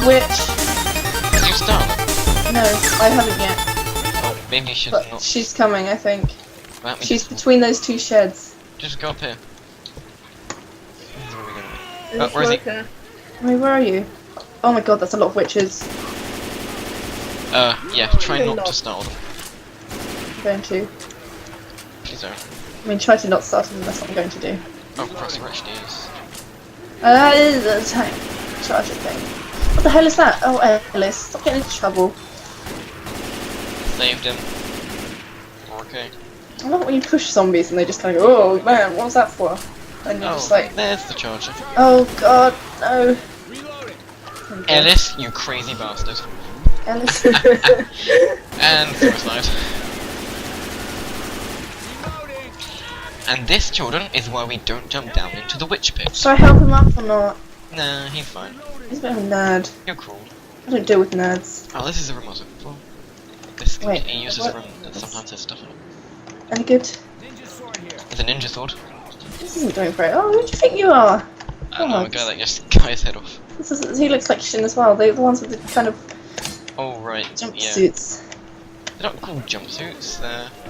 Witch. Did you start? No, I haven't yet. Oh, maybe you should But not. she's coming, I think. Let me She's between those two sheds. just go up here. Where are we going? There's a where is he? smoker. Wait, where are you? Oh my god, that's a lot of witches. Yeah, try Really not not. to start them. I'm going to. Please don't. I mean, try to not start them, that's what I'm going to do. Oh, cross actually is. That is a tank charger thing. What the hell is that? Oh, Ellis, stop getting into trouble. Saved him. Okay. I love it when you push zombies and they just kind of go, oh man, what was that for? And you're just like, there's the charger. oh god, no. Okay. Ellis, you crazy bastard. Ellis. And suicide. And this, children, is why we don't jump down into the witch pit. Should I help him up or not? Nah, he's fine. He's a bit of a nerd. You're cool. I don't deal with nerds. Oh, this is a room I was looking for. This Wait, he uses what? a room that sometimes has stuff in it. Any good? It's a ninja sword. This isn't doing great. Oh, who do you think you are? I know Oh, a guy that just cut his head off. He looks like Shin as well. They're the ones with the kind of Oh right, yeah. jumpsuits. They're not called jumpsuits.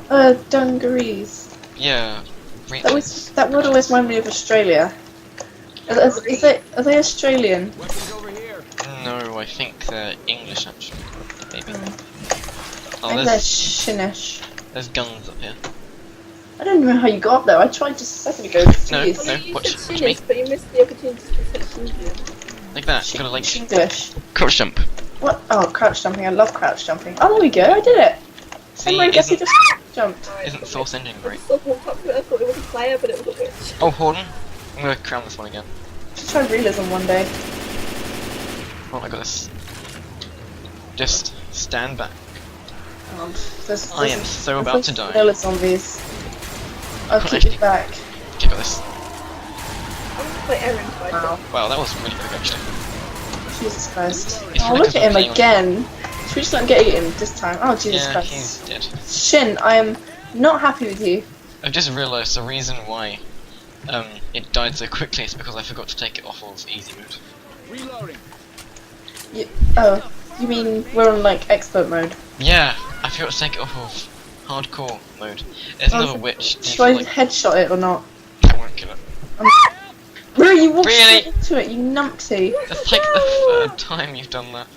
They're Dungarees. yeah. That would always remind me of Australia. Are they Australian? No, I think they're English actually. Maybe. I Oh, think they're there's Shinish. guns up here. I don't know how you got up there. I tried just a second ago. No, Jeez. no. You Watch said me. Finnish, but you missed the opportunity to say Indian. Like that. You gotta like English. crouch jump. What? Oh, crouch jumping. I love crouch jumping. Oh, there we go. I did it. See, I guess he isn't, just jumped. isn't Source Engine I great? just sort of walked up to it, I thought it was a player, but it was a witch. Oh, hold on. I'm gonna crown this one again. Should try realism one day. Oh, I got this. Just stand back. There's I am so about to die. Vanilla zombies. I'll keep Actually- you back. Okay, got this. I'm gonna play Aaron twice. Wow. Wow, that was really quick actually. Jesus Christ. It's Oh, really look good at him playing on- again. Should we just let him get eaten this time? Oh, Jesus Yeah, Christ. he's dead. Shin, I am not happy with you. I've just realised the reason why it died so quickly is because I forgot to take it off of easy mode. Oh, you mean we're on like expert mode? Yeah, I forgot to take it off of hardcore mode. There's Oh, another witch. and Should I like, headshot it or not? I won't kill it. Really, you walked Really? straight into it, you numpty. That's like the third time you've done that.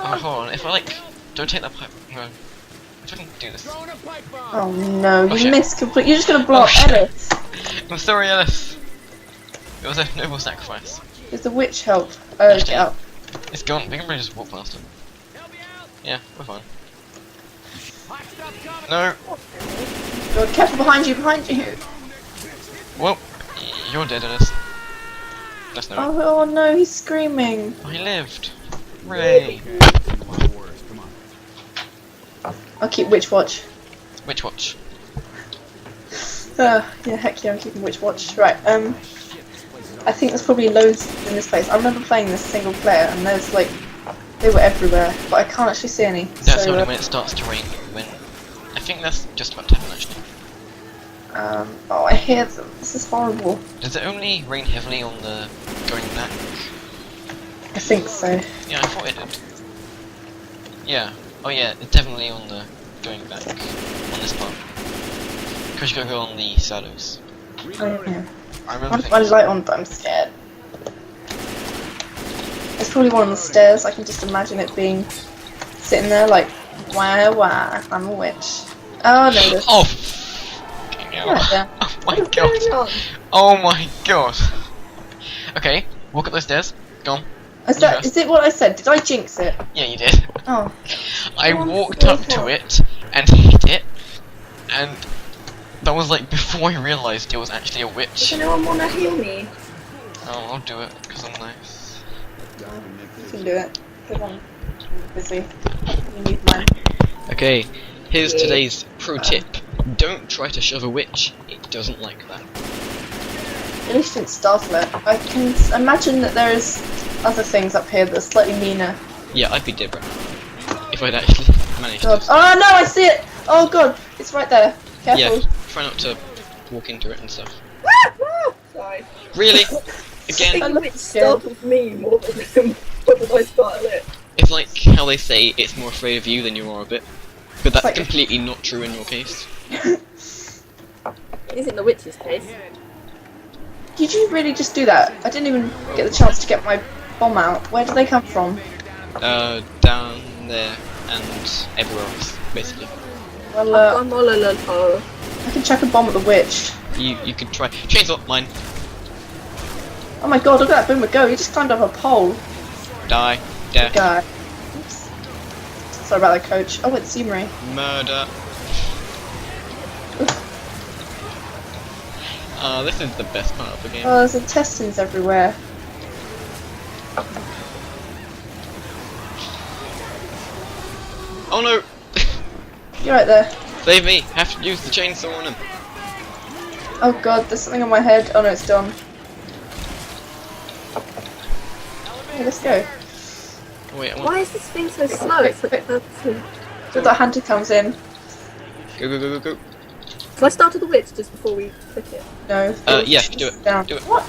Oh, hold on. If I like, don't take that pipe. No. If I can do this. Oh no, you shit. missed completely. You're just gonna block shit. Ellis. I'm sorry, Ellis. It was a noble sacrifice. Is the witch help? Actually- Get out. It's gone. We can probably just walk past it. Yeah, we're fine. No. God, careful behind you, behind you. Well, you're dead, Ellis. That's no. Oh no, he's screaming. I lived. Hooray. I'll keep Witch Watch. Witch watch. Yeah, heck yeah, I'm keeping Witch Watch. Right, I think there's probably loads in this place. I remember playing this single player and there's like, they were everywhere, but I can't actually see any. That's so, only when it starts to rain. When I think that's just about to happen actually. oh, I hear them. This is horrible. Does it only rain heavily on the going back? I think so. Yeah, I thought it did. Yeah. Oh yeah, it's definitely on the going back on this part. Because you gotta go on the shadows. Oh, yeah. I I remember want my thinking. light on, but I'm scared. There's probably one on the stairs. I can just imagine it being sitting there like, wah, I'm a witch. Oh no, there's Oh! Fucking hell. right there. Oh my What's going god. on? Oh my god. Okay, walk up those stairs. Go on. Is it what I said? Did I jinx it? Yeah, you did. Oh. I Oh, walked up to it and hit it, and that was like before I realised it was actually a Does witch. anyone wanna heal me? Oh, I'll do it because I'm nice. You can do it. Come on. I'm busy. You need mine. Okay, here's Yeah. today's pro tip. Don't try to shove a witch. It doesn't like that. At least didn't startle it. I can imagine that there is other things up here that are slightly meaner. Yeah, I'd be dead right now. If I'd actually managed God. to. Oh no, I see it! Oh god, it's right there. Careful. Yeah, try not to walk into it and stuff. Ah! Sorry. Really? I Again, think which startled me more than whether I started it. it's like how they say it's more afraid of you than you are of it. But that's Like- completely not true in your case. It isn't the witch's case. Did you really just do that? I didn't even get the chance to get my bomb out. Where did they come from? Down there and everywhere else, basically. Well, I'm all alone. I can chuck a bomb at the witch. You could try. Chainsaw, mine. Oh my god, look at that boomer go. He just climbed up a pole. Die. Death. Guy. Oops. Sorry about that, coach. Oh, it's Sumeri. Murder. This is the best part of the game. Oh, there's intestines everywhere. Oh no! You're right there. Save me! Have to use the chainsaw on him. Oh god, there's something on my head. Oh no, it's done. Okay, let's go. Oh, wait, I want. Why is this thing so slow? It's like So the hunter comes in. Go, go, go, go, go. Can I start with the witch just before we click it? No. Yeah, do it. Down. Do it. What?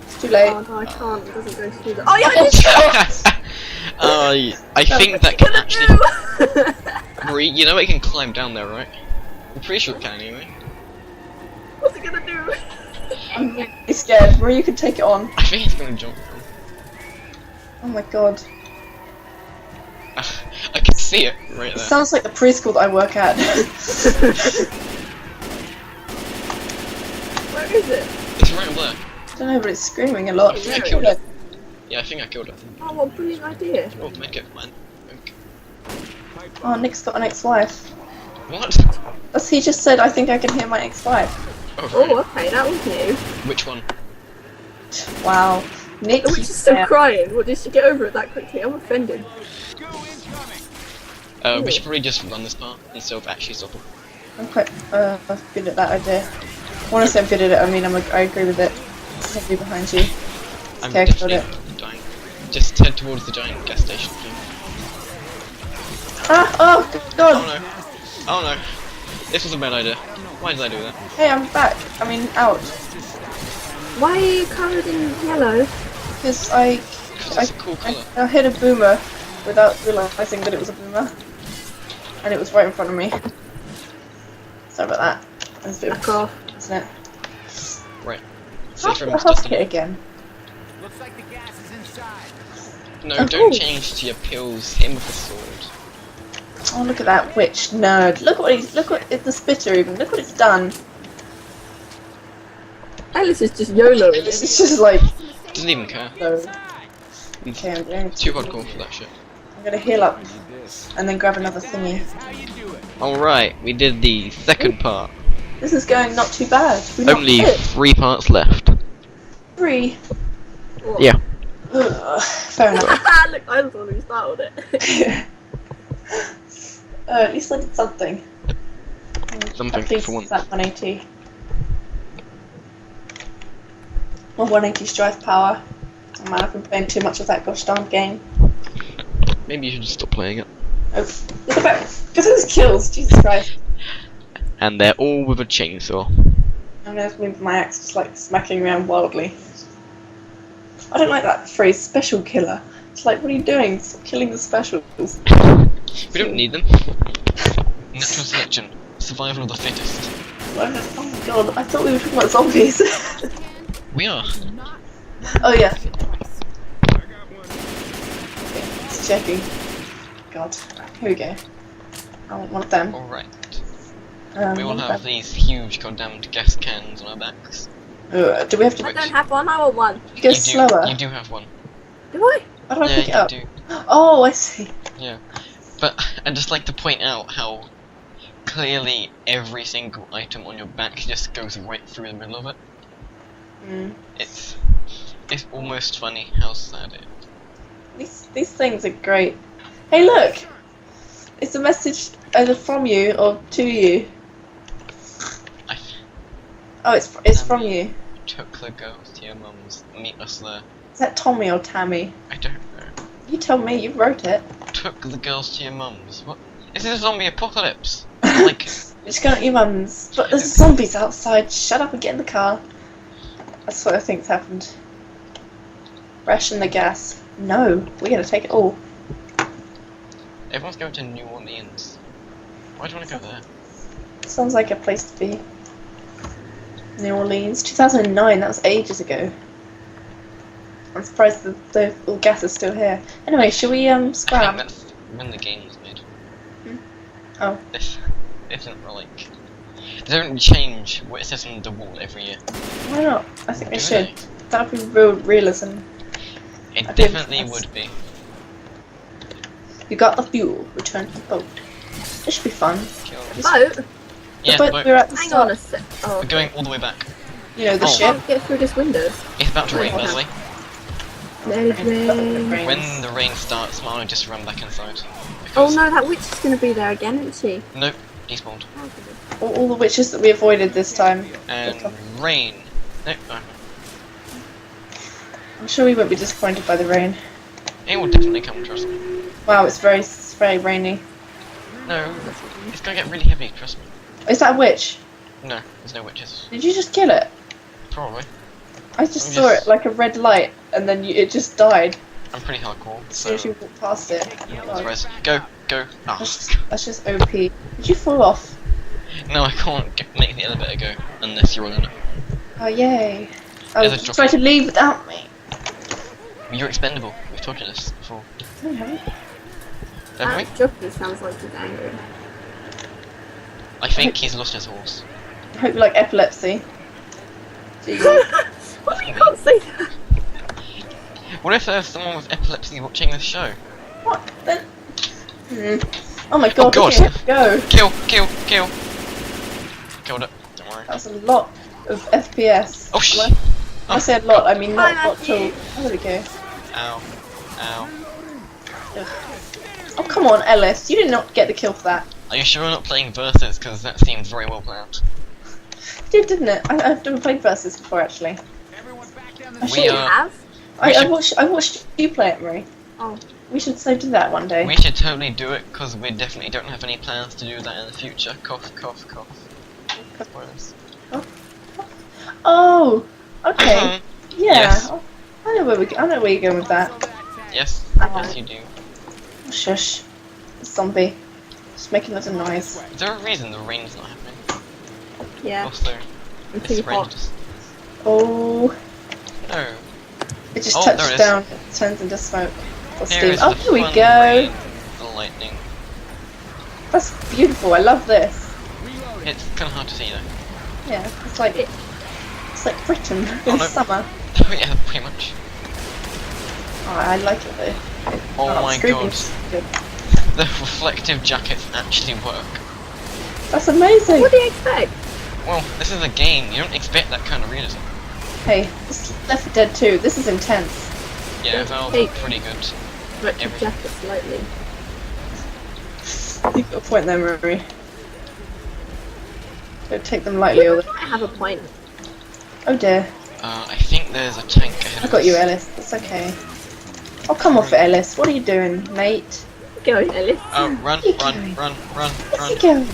It's too late. Oh no, I can't. It doesn't go through the. Oh yeah, I did. I think that can actually. No! Bree, you know it can climb down there, right? I'm pretty sure it can anyway. What's it gonna do? I'm really scared. Marie, you can take it on. I think it's gonna jump. Oh my god. I can see it right It there. sounds like the preschool that I work at. Where is it? It's right there. I don't know, but it's screaming a lot. Yeah, I killed it. Yeah, I think I killed it. Oh, what a brilliant idea. Oh, make it, man. Okay. Oh, Nick's got an ex-wife. What? As he just said, I think I can hear my ex-wife. Oh, Oh, okay, that was new. which one? Wow. Nick, The witch is still crying. What, did she get over it that quickly? I'm offended. We should probably just run this part instead of actually stopping. I'm quite good at that idea. When I say I'm good at it, I mean I agree with it. I'll be behind you. I'm Okay, I got definitely it. dying. Just head towards the giant gas station, please. Ah! Oh, Oh God! no. Oh no. This was a bad idea. Why did I do that? Hey, I'm back. I mean, out. Why are you covered in yellow? Because I Because it's a cool colour. I hit a boomer without realising that it was a boomer. And it was right in front of me. Sorry about that. That's a bit Back off. isn't it? Right. Half Safe the room's health just kit a... again. Looks like the gas is inside. No, Oh, don't cool. change to your pills. Hit him with the sword. Oh, look at that witch nerd. Look what the spitter even. Look what it's done. Alice is just YOLOing This it. is just like, Doesn't even care. no. He's Okay, I'm going too to, hardcore for that shit. I'm gonna heal up and then grab another thingy. How you do it? Alright, we did the second part. This is going not too bad. We're not Only hit. 3 parts left. 3. What? Yeah. Ugh, fair enough. Look, I was the one who started it. At least I did something. Something At least for once. that 180. Or 180 strike power. Oh man, I've been playing too much of that gosh darn game. Maybe you should just stop playing it. Oh, look at that. Look at those kills, Jesus Christ. And they're all with a chainsaw. I'm gonna move my axe just like smacking around wildly. I don't like that phrase, special killer. It's like, what are you doing? Stop killing the specials. We don't need them. Natural selection. Survival of the fittest. Oh my god, I thought we were talking about zombies. We are. Oh yeah. Okay, just checking. God, here we go. I want one of them. Alright. Um, We all one of have them. these huge goddamn gas cans on our backs. Do we have to I don't have one, I want one. go you slower? You do have one. Do I? How do I Yeah, pick it you up? do. Oh, I see. Yeah. But I'd just like to point out how clearly every single item on your back just goes right through the middle of it. Mm. It's almost funny how sad it is. These things are great. Hey, look! It's a message either from you or to you. I Oh, it's from you. took the girls to your mum's. Meet us there. Is that Tommy or Tammy? I don't know. You tell me. You wrote it. Took the girls to your mum's. What? Is this a zombie apocalypse? Like, You're just going to your mum's. But there's zombies outside. Shut up and get in the car. That's what I think's happened. Ration the gas. No, we're gonna take it all. Everyone's going to New Orleans. Why do you want to go there? Sounds like a place to be. New Orleans, 2009. That was ages ago. I'm surprised that the all gas is still here. Anyway, shall we I think scrap? that's when the game was made. Oh, This isn't like they don't change what it says on the wall every year. why not? I think they Do should. they? That would be real realism. It I'd be definitely impressed. would be. You got the fuel. Return to the boat. This should be fun. Kill. Boat? Yeah, the boat but we were at the Hang start. on a sec. Oh, we're going all the way back. You know the Oh. ship. can't get through this window. It's about to rain, by the way. There's rain. Rains. When the rain starts, Marlon just run back inside. Oh Because- no, that witch is going to be there again, isn't she? Nope, despawned. all the witches that we avoided this time. And rain. Nope, no. I'm sure we won't be disappointed by the rain. It will definitely come, trust me. Wow, it's very rainy. No, it's gonna get really heavy, trust me. Is that a witch? No, there's no witches. Did you just kill it? Probably. I just I'm saw just- it like a red light, and then it just died I'm pretty hardcore, as soon so... as you walked past it. Oh, Surprise. Go, go. Oh, that's just OP. Did you fall off? no, I can't make the elevator go unless you're on it. Oh yay! Oh, There's a you drop- tried to leave without me. You're expendable. We've told you this before. No, you haven't. Haven't we? That jockey sounds like he's angry. I think he's lost his horse. I hope you like epilepsy. Jeez. What? You can't say that. What if there's someone with epilepsy watching this show? What? Then? Oh my god! God. Okay, go. Kill, kill, kill. Killed it. Don't worry. That's a lot of FPS. Oh, sh- When I say a lot, I mean not Hi, at all. Oh, there we go. Ow. Ow. Ugh. Oh come on, Ellis! You did not get the kill for that. Are you sure we're not playing Versus? Because that seems very well planned. You did, didn't it? I've never played Versus before, actually. Everyone back down the I We should- You are- have? I should- watched you play it, Marie. Oh. We should so do that one day. We should totally do it because we definitely don't have any plans to do that in the future. Cough, cough, cough. Spoilers. Oh, okay. Mhm. Yeah. Yes. Oh, I know where you're going with that. Yes, Uh-huh. yes you do. Oh, shush. Zombie. Just making lots of noise. Is there a reason the rain's not happening? Yeah. Also, I'm this too rain hot. just... Oh, No. it just Oh, there it touched is. down. It turns into smoke. Or Here steam. is Oh, the here we fun go. rain, the lightning. That's beautiful. I love this. It's kind of hard to see though. Yeah, it's like Britain in Oh, no. summer. Oh yeah, pretty much. Oh, I like it though. Oh my screw god. me. Good. The reflective jackets actually work. That's amazing. What do you expect? Well, this is a game, you don't expect that kind of realism. Hey, this is Left 4 Dead 2. This is intense. Yeah, Valve Hey. are pretty good. Retro Everything. jacket slightly. You've got a point there, Marie. Don't take them lightly. Or I have a point. oh dear. I think there's a tank ahead I of got us. you, Ellis. It's okay. Oh, come off it, Ellis. What are you doing, mate? Go, Ellis. Oh, run, Keep run, going. run, run, Where's he run. going?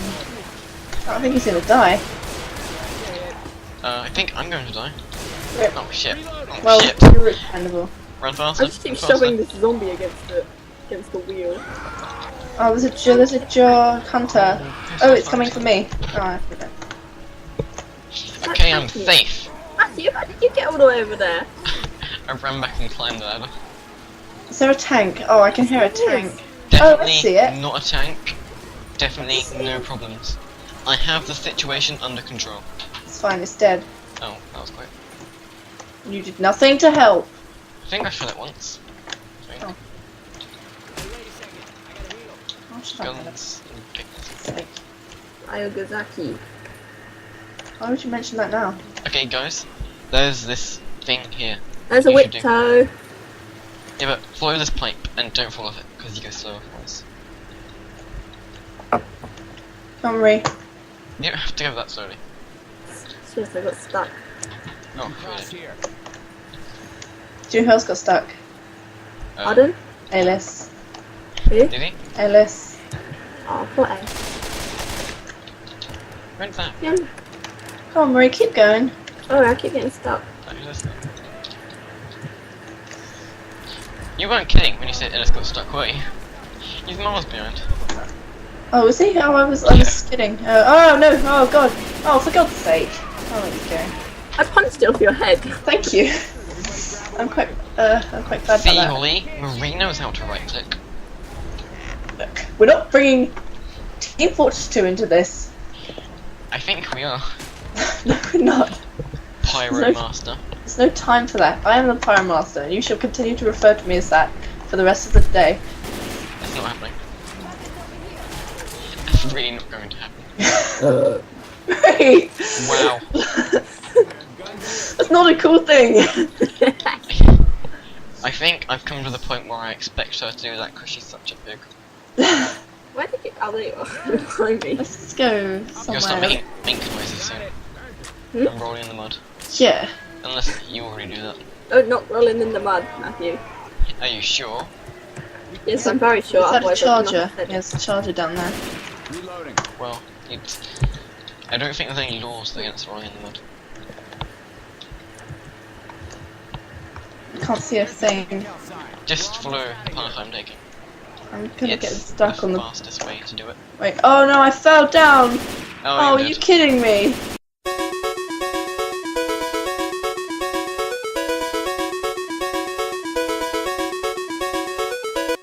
I think he's gonna die. I think I'm going to die. Rip. Oh shit. Oh Well, shit. you're expendable. Run faster. I just keep run faster. shoving this zombie against the wheel. Oh, there's a jaw hunter. Oh, it's coming for me. Oh, I forgot. Okay, I'm safe. Matthew, how did you get all the way over there? I ran back and climbed the ladder. Is there a tank? Oh, I can hear a tank. Definitely see it. not a tank. Definitely no problems. I have the situation under control. It's fine. It's dead. Oh, that was quick. You did nothing to help. I think I shot it once. Oh. Oh, shut up, Ellis. Guns. Okay. Sake. Ayogazaki. Why would you mention that now? Okay, guys. There's this thing here. There's a You should whip do. toe. Yeah, but follow this pipe and don't fall off it because you go slow otherwise. Come on, Marie. You don't have to go that slowly. Seriously, I got stuck. Oh, Cross really? here. June Hill's got stuck. Pardon? Ellis. Who? Did he? Ellis. Oh, what a... When's that? Yeah. Come on, Marie. Keep going. Oh, I keep getting stuck. That is this thing. You weren't kidding when you said Ellis got stuck, were you? He's miles behind. Oh, was he? Oh, I was kidding. Oh no! Oh god! Oh, for God's sake! Oh, there you go. I punched it off your head. Thank you. I'm quite glad See, about that. Holly, Marie knows how to right click. Look, we're not bringing Team Fortress 2 into this. I think we are. No, we're not. Pyro No. Master. There's no time for that. I am the Pyro Master, and you shall continue to refer to me as that for the rest of the day. That's not happening. That's really not going to happen. Great! Wow. That's not a cool thing! I think I've come to the point where I expect her to do that because she's such a pig. Where did you? Oh, there you are. Behind me. Let's go You're start somewhere. making ink noises soon. Hmm? I'm rolling in the mud. Yeah. Unless you already do that. Oh, not rolling in the mud, Matthew. Are you sure? Yes, I'm very sure. Is that a otherwise I'd not charger? have said it. There's a charger down there. Reloading. Well, I don't think there's any laws against rolling in the mud. Can't see a thing. Just follow the path I'm taking. I'm gonna get It's stuck the on the. fastest way to do it. Wait. Oh no! I fell down. Oh, you are you did. kidding me?